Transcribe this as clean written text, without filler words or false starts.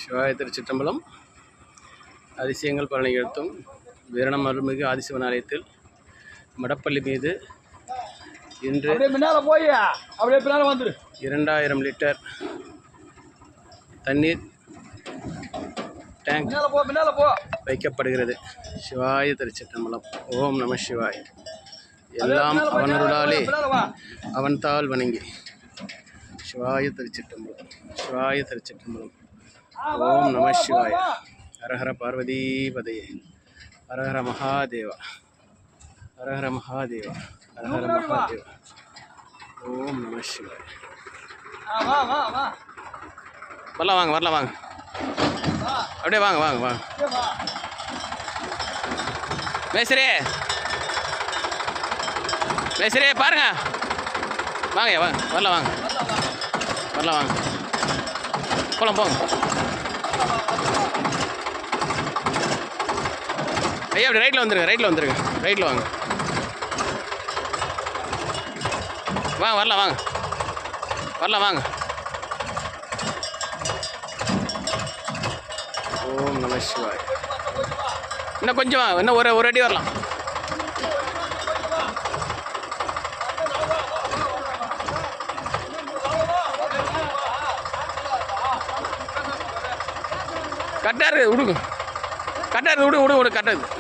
சிவாய திருச்சிற்றம்பலம். அதிசயங்கள் பல நிகழ்த்தும் வீரணம் அருள்மிகு ஆதிசிவன் ஆலயத்தில் மடப்பள்ளி மீது இன்று 2000 லிட்டர் தண்ணீர் டேங்க் வைக்கப்படுகிறது. சிவாய திருச்சிற்றம்பலம். ஓம் நம சிவாய். எல்லாம் அவனருளாலே அவன் தாள் வணங்கி. சிவாய திருச்சிற்றம்பலம். சிவாய திருச்சிற்றம்பலம். ஓம் நம சிவாய. ஹரஹர பார்வதி பதையே. ஹரஹர மகாதேவா. ஹரஹர மகாதேவா. ஹரஹர மகாதேவா. ஓம் நம சிவாய. வரலாம் வாங்க, வரலாம் வாங்க, அப்படியே வாங்க வாங்க வாங்க. மேஸ்திரி மேஸ்திரி பாருங்க, வாங்க வாங்க, வரலாம் வாங்க, வரலாம் வாங்க, போகலாம் போங்க. ஐயா அப்படி ரைட்டில் வந்துருங்க, ரைட்டில் வந்துருங்க, ரைட்டில் வாங்க வாங்க, வரலாம் வாங்க, வரலாம் வாங்க. ஓம் நம சிவாய். இன்னும் கொஞ்சம் வாங்க, இன்னும் ஒரு அடி வரலாம். கரெக்டாக இருக்குது, விடுங்க, கரெக்டாக இருக்குது, விடு விடு விடு, கரெக்டாக இருக்குது.